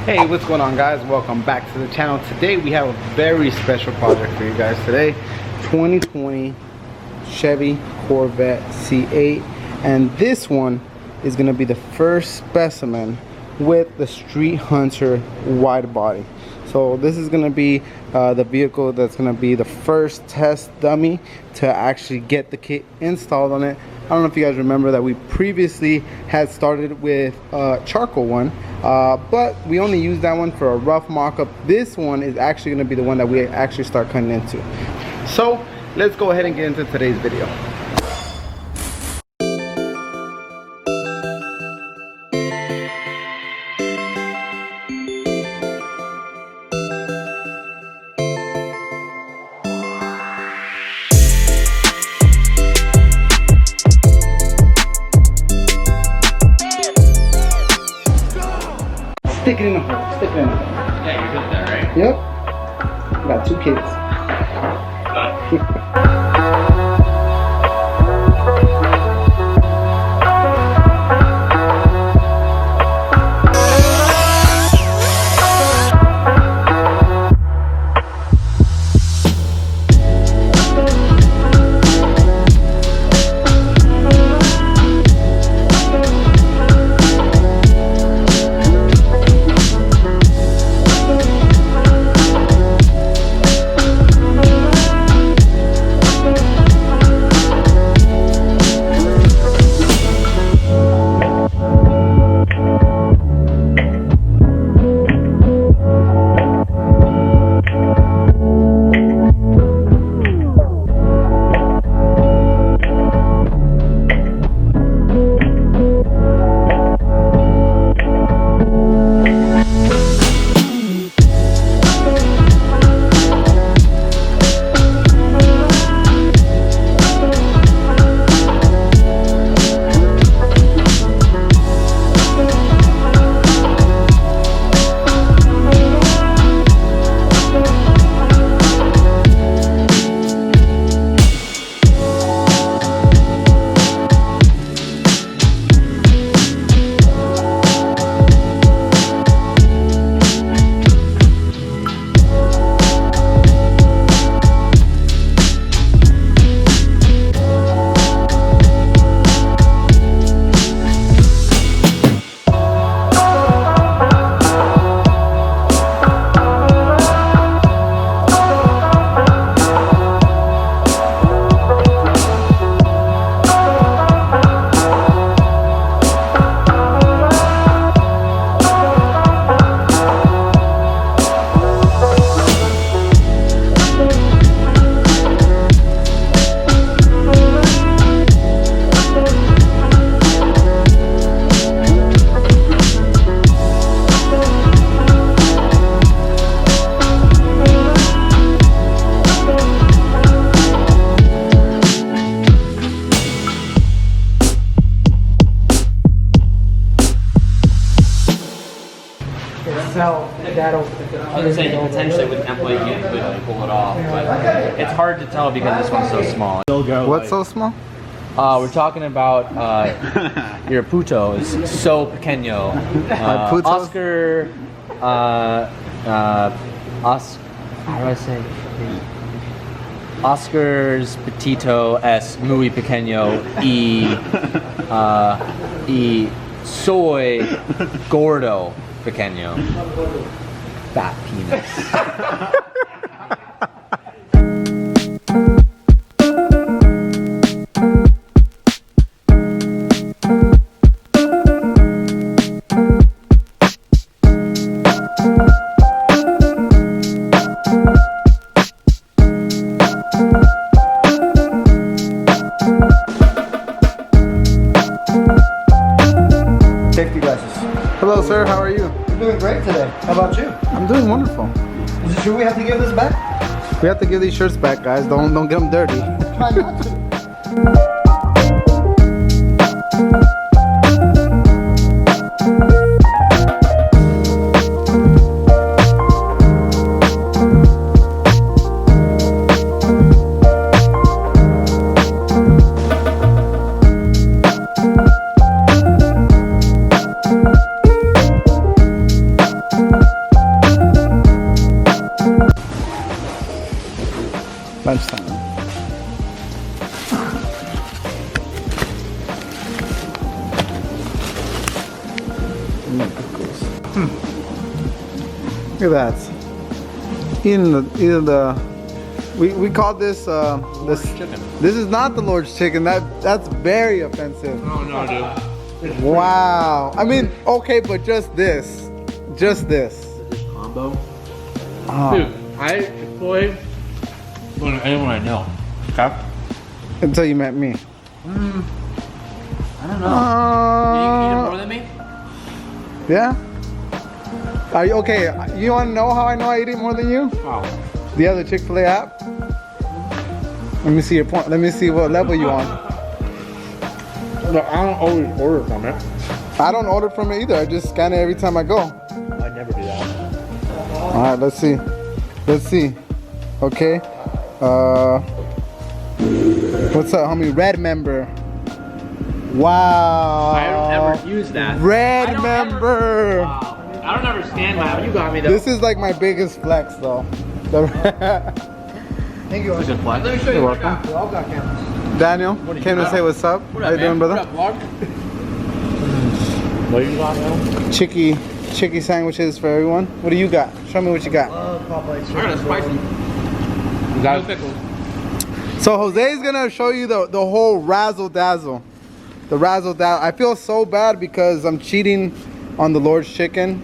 Hey, what's going on, guys? Welcome back to the channel. Today we have a very special project for you guys. Today, 2020 Chevy Corvette C8, and this one is going to be the first specimen with the StreetHunter wide body. So this is going to be the vehicle that's going to be the first test dummy to actually get the kit installed on it. I don't know if you guys remember that we previously had started with charcoal one, but we only used that one for a rough mock-up. This one is actually going to be the one that we actually start cutting into. So let's go ahead and get into today's video. Stick it in the hole. Stick it in the hole. Yeah, you're good there, right? Yep. Got 2 kids. I was gonna say potentially with an employee you could pull it off, but it's hard to tell because this one's so small. What's so small? We're talking about your puto is so pequeño. Oscar, how do I say? Oscar's petito es muy pequeño y soy gordo pequeño. Fat penis. Safety glasses. Hello, sir. How are you? You're doing great today. How about you? I'm doing wonderful. Is it true we have to give this back? We have to give these shirts back, guys. Don't get them dirty. Try not to. Lunchtime. Look at that. Eating the we call this chicken. This is not the Lord's chicken. That's very offensive. Oh no, dude. Wow. I mean, okay, but just this. Just this. This combo. Oh. Dude, I Chick-fil-A more than anyone I know. Okay? Until you met me. I don't know. You eat it more than me? Yeah? Are you okay? You want to know how I know I eat it more than you? Wow. The other Chick-fil-A app? Let me see your point. Let me see what level you on. Look, I don't always order from it. I don't order from it either. I just scan it every time I go. I never do that. All right, let's see. Let's see. Okay. What's up, homie? Red member. Wow. I don't ever use that. Red member. Wow. I don't understand how you got me though. This is like my biggest flex, though. Thank you. It's a good flex. Let me show you You're what I welcome. got. We all got cameras. Daniel What do you came to got? say what's up. What How up, you doing, man? brother? What up, vlog? What do you got now? Chicky sandwiches for everyone. What do you got? Show me what you got. Popeye chicken. I got a spicy. You got no pickles. So Jose's gonna show you the whole razzle dazzle. The razzle dazzle. I feel so bad because I'm cheating on the Lord's chicken.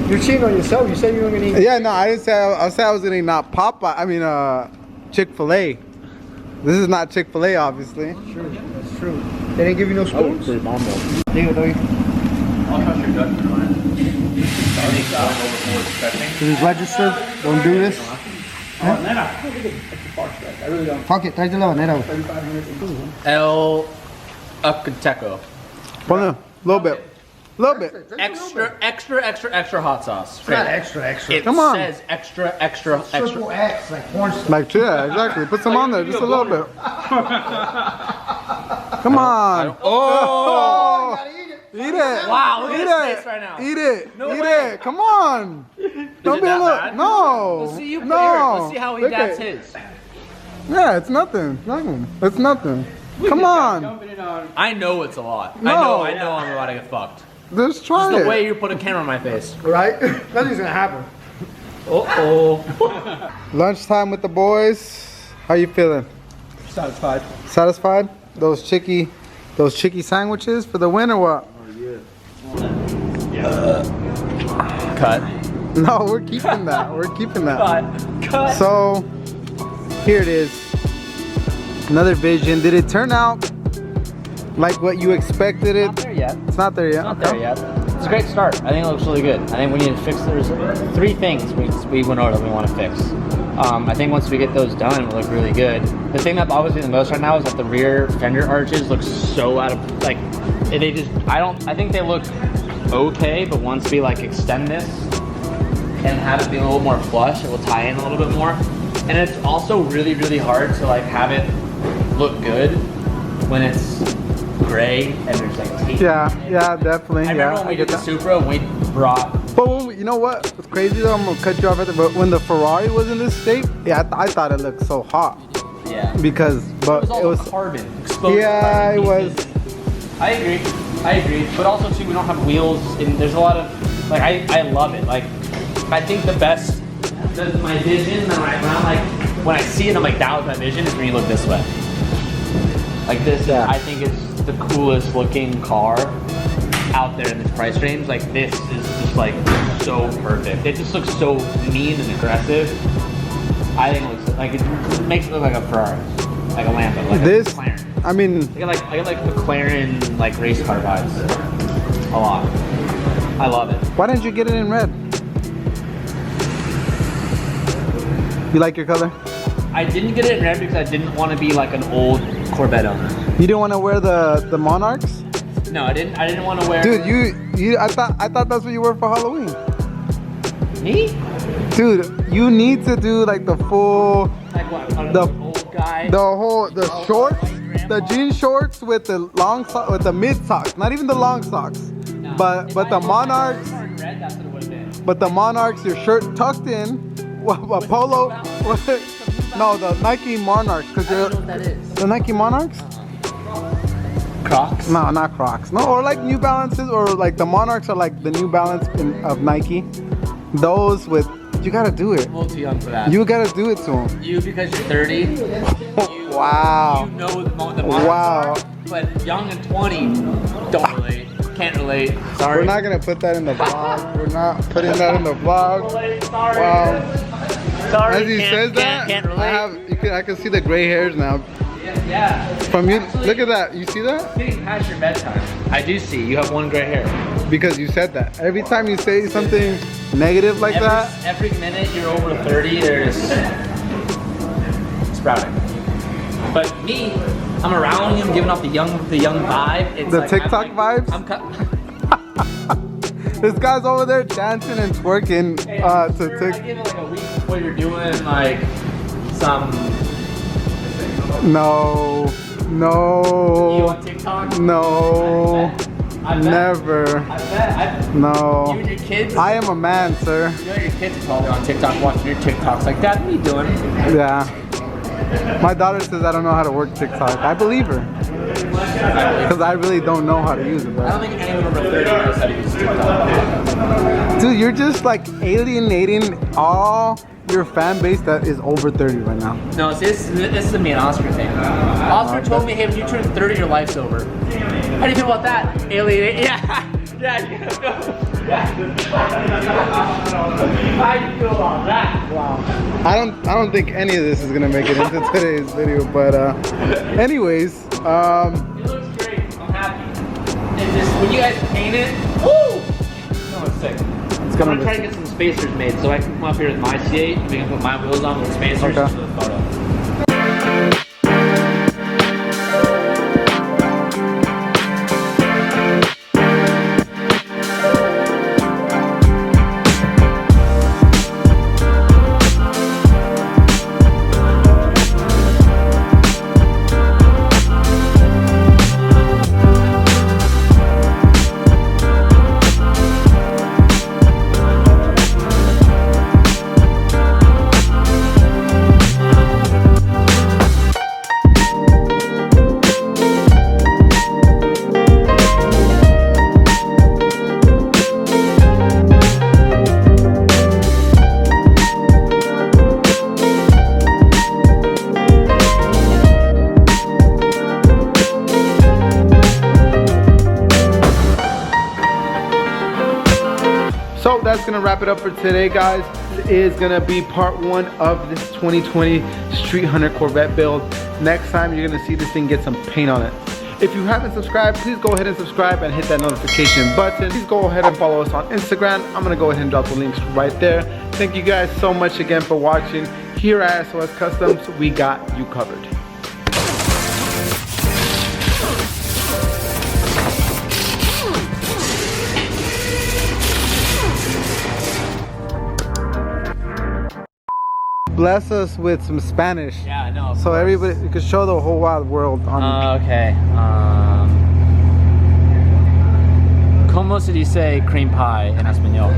You're cheating on yourself. You said you were gonna eat. Yeah, no, I didn't say. I said I was gonna eat not Popeye. I mean, Chick-fil-A. This is not Chick-fil-A, obviously. That's true. That's true. They didn't give you no spoons. Pretty bomb though. There you go. I'll trust your judgment on it. This is registered. Don't do this. Fuck it. Tráete la banera. El Acateco. Pon a little bit. Little bit. Extra hot sauce. It's not extra. It Come on. says extra. Triple X, like porn star. Like, yeah, exactly. Put some on there, just a little bit. Come on. Oh! Eat it. Wow, look at Eat his it. face right now. Eat it. No Eat way. it. Come on. Don't it be a that little. bad? No. Let's see you put no. yours. Let's see how he Look dabs at- his. Yeah, it's nothing. Nothing. It's nothing. Come on. I know it's a lot. No. I know I'm about to get fucked. Just try It's it. the way you put a camera on my face. Right? Nothing's gonna happen. Uh-oh. Lunchtime with the boys. How you feeling? Satisfied. Satisfied? Those chicky sandwiches for the win or what? Cut. No, we're keeping that. We're keeping that. Cut. So, here it is. Another vision. Did it turn out like what you expected it? Not there yet. It's not there yet. Not there yet. It's a great start. I think it looks really good. I think we need to fix. There's 3 things we went over that we want to fix. I think once we get those done, it'll look really good. The thing that bothers me the most right now is that the rear fender arches look so out of like. They just. I think they look okay, but once we like extend this and have it be a little more flush, it will tie in a little bit more. And it's also really, really hard to like have it look good when it's gray and there's like tape. Yeah, yeah, definitely. I remember when we get did the that. Supra, we brought. But when you know what? What's crazy though? I'm gonna cut you off at the. But when the Ferrari was in this shape, yeah, I thought it looked so hot Yeah. because, but It was all carbon. Exposed Yeah, carbon it was. pieces. I agree. But also too, we don't have wheels. And there's a lot of like I love it. Like I think the best, my vision when I see it, I'm like that was my vision is when you look this way. Like this, Yeah. I think is the coolest looking car out there in this price range. Like this is just like so perfect. It just looks so mean and aggressive. I think it looks like it makes it look like a Ferrari, like a Lambo, like This, a McLaren. I mean, I get like McLaren like race car vibes a lot. I love it. why didn't you get it in red? You like your color? I didn't get it in red because I didn't want to be like an old Corvette owner. You didn't want to wear the Monarchs? No, I didn't want to wear. Dude, I thought that's what you were for Halloween. Me? Dude, you need to do like the full, Like what? The- Old guy. the shorts, the jean shorts with the with the mid socks, not even the long socks, No. but If the I had Monarchs, my car in red, that's what it would have been. but the Monarchs, your shirt tucked in, a polo, Some No, the Nike Monarchs. Cause I don't know what that is. the Nike Monarchs? Crocs? No, not Crocs. No, or like New Balances, or like the Monarchs are like the New Balance of Nike. Those with, you gotta do it. I'm a little too young for that. You gotta do it to them. You because you're 30. You, Wow. You know the Monarchs Wow. are, but young and 20 don't relate. Can't relate. Sorry. We're not gonna put that in the vlog. We're not putting that in the vlog. Sorry. Wow. Sorry. As he says that, can't relate. I can see the gray hairs now. Yeah. From you, Actually, look at that. You see that? Getting past your bedtime. I do see. You have one gray hair. Because you said that. Every time you say something negative like that, Every minute you're over 30, there's sprouting. But me, I'm around you. I'm giving off the young vibe. It's the like, TikTok vibes. This guy's over there dancing and twerking to I TikTok. give it like a week before you're doing like some. No, You no, on TikTok? no, I bet. never. I bet. No. You and your kids. I am a man, sir. You know your kids are probably on TikTok watching your TikToks. Like, Dad, what are you doing? Yeah. My daughter says I don't know how to work TikTok. I believe her. Because I really don't know how to use it. I But. don't think anyone over 30 knows how to use TikTok. Dude, you're just like alienating all your fan base that is over 30 right now. No, see, this is me and Oscar thing. Oscar told me, hey, when you turn 30, your life's over. How do you feel about that? Alienate? Yeah. Yeah. How do you feel about that? Wow. I don't think any of this is gonna make it into today's video, but anyways, It looks great. I'm happy. It's just when you guys paint it, woo! No, it's sick. it's I'm gonna gonna try to get some spacers made so I can come up here with my C8 and we can put my wheels on with spacers Okay. for the photo. So that's gonna wrap it up for today, guys. This is gonna be part one of this 2020 Street Hunter Corvette build. Next time you're gonna see this thing get some paint on it. If you haven't subscribed, please go ahead and subscribe and hit that notification button. Please go ahead and follow us on Instagram. I'm gonna go ahead and drop the links right there. Thank you guys so much again for watching. Here at SOS Customz, we got you covered. Bless us with some Spanish. Yeah, I know. So everybody, you can show the whole wide world on. Okay. ¿Cómo se dice cream pie en español?